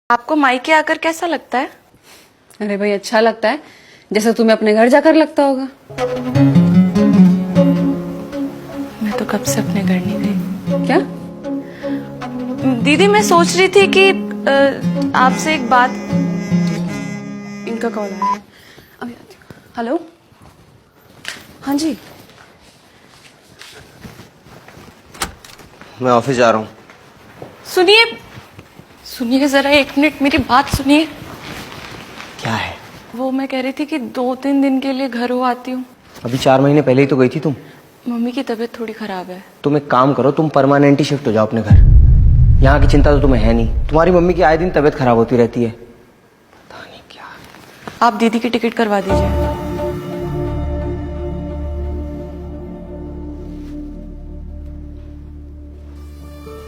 आपको मायके आकर कैसा लगता है? अरे भाई अच्छा लगता है, जैसे तुम्हें अपने घर जाकर लगता होगा। मैं तो कब से अपने घर नहीं गई। क्या? दीदी मैं सोच रही थी कि आपसे एक बात। इनका कॉल आया है, अभी आती हूँ। हेलो, हाँ जी। मैं ऑफिस जा रहा हूँ। सुनिए सुनिए जरा, 1 मिनट मेरी बात सुनिए। क्या है? वो मैं कह रही थी कि 2-3 दिन के लिए घर हो आती हूँ। अभी 4 महीने पहले ही तो गई थी तुम। मम्मी की तबीयत थोड़ी खराब है। तुम एक काम करो, तुम परमानेंट ही शिफ्ट हो जाओ अपने घर। यहाँ की चिंता तो तुम्हें है नहीं। तुम्हारी मम्मी की आए दिन तबीयत खराब होती रहती है, पता नहीं क्या। आप दीदी की टिकट करवा दीजिए।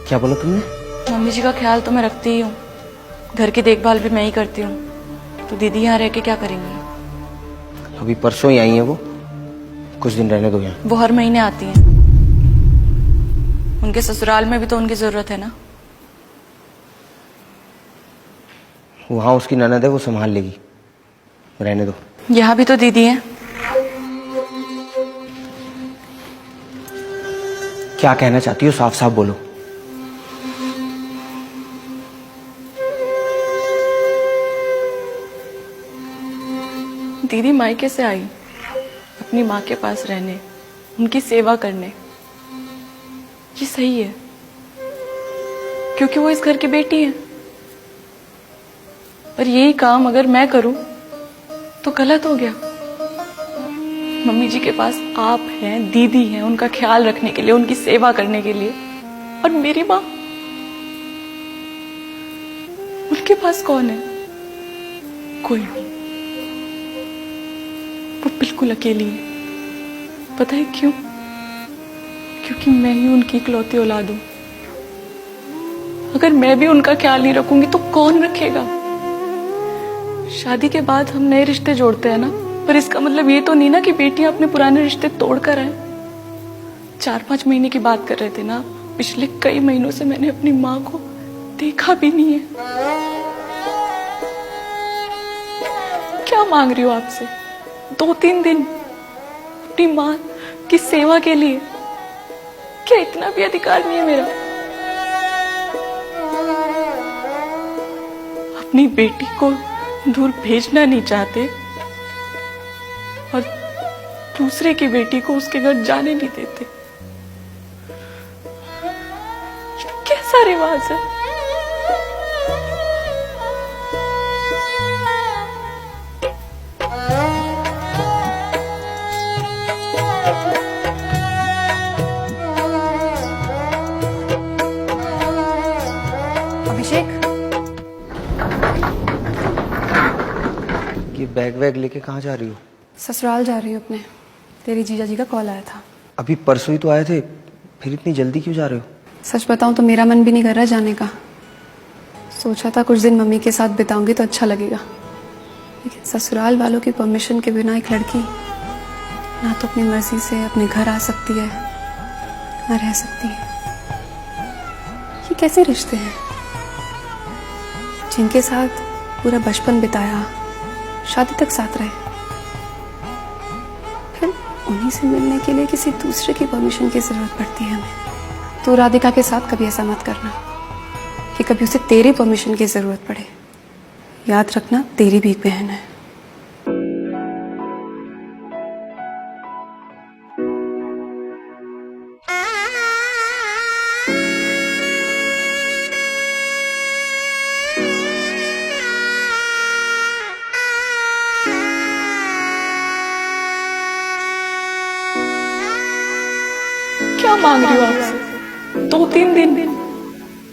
क्या बोला तुमने? मम्मी जी का ख्याल तो मैं रखती ही हूँ, घर की देखभाल भी मैं ही करती हूँ, तो दीदी यहाँ रह के क्या करेंगी? अभी परसों ही आई है वो, कुछ दिन रहने दो यहाँ। वो हर महीने आती हैं। उनके ससुराल में भी तो उनकी जरूरत है ना। वहाँ उसकी ननद है, वो संभाल लेगी, रहने दो। यहाँ भी तो दीदी है। क्या कहना चाहती हो, साफ साफ बोलो। दीदी मायके से आई अपनी माँ के पास रहने, उनकी सेवा करने। ये सही है क्योंकि वो इस घर की बेटी है। और यही काम अगर मैं करूं तो गलत हो गया। मम्मी जी के पास आप हैं, दीदी हैं, उनका ख्याल रखने के लिए, उनकी सेवा करने के लिए। और मेरी माँ, उनके पास कौन है? कोई नहीं। वो बिल्कुल अकेली है। पता है क्यों? क्योंकि मैं ही उनकी इकलौती औलाद हूं। अगर मैं भी उनका ख्याल नहीं रखूंगी तो कौन रखेगा? शादी के बाद हम नए रिश्ते जोड़ते हैं ना, पर इसका मतलब ये तो नहीं ना कि बेटियां अपने पुराने रिश्ते तोड़कर आए। 4-5 महीने की बात कर रहे थे ना, पिछले कई महीनों से मैंने अपनी माँ को देखा भी नहीं है। क्या मांग रही हो आपसे? 2-3 दिन अपनी माँ की सेवा के लिए? क्या इतना भी अधिकार नहीं है मेरा? अपनी बेटी को दूर भेजना नहीं चाहते और दूसरे की बेटी को उसके घर जाने नहीं देते। कैसा रिवाज है? अभिषेक, ये बैग वैग लेके कहाँ जा रही हो? ससुराल जा रही हूँ अपने। तेरी जीजा जी का कॉल आया था। अभी परसों ही तो आए थे, फिर इतनी जल्दी क्यों जा रहे हो? सच बताऊं तो मेरा मन भी नहीं कर रहा जाने का। सोचा था कुछ दिन मम्मी के साथ बिताऊंगी तो अच्छा लगेगा, लेकिन ससुराल वालों की परमिशन के बिना एक लड़की ना तो अपनी मर्जी से अपने घर आ सकती है, ना रह सकती है। ये कैसे रिश्ते हैं जिनके साथ पूरा बचपन बिताया, शादी तक साथ रहे, फिर उन्हीं से मिलने के लिए किसी दूसरे की परमिशन की जरूरत पड़ती है हमें। तो राधिका के साथ कभी ऐसा मत करना कि कभी उसे तेरी परमिशन की जरूरत पड़े। याद रखना, तेरी भी एक बहन है। क्या मांग रही हो आपसे? 2-3 दिन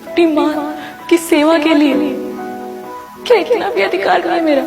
अपनी माँ की सेवा के लिए? क्या इतना भी अधिकार नहीं है मेरा?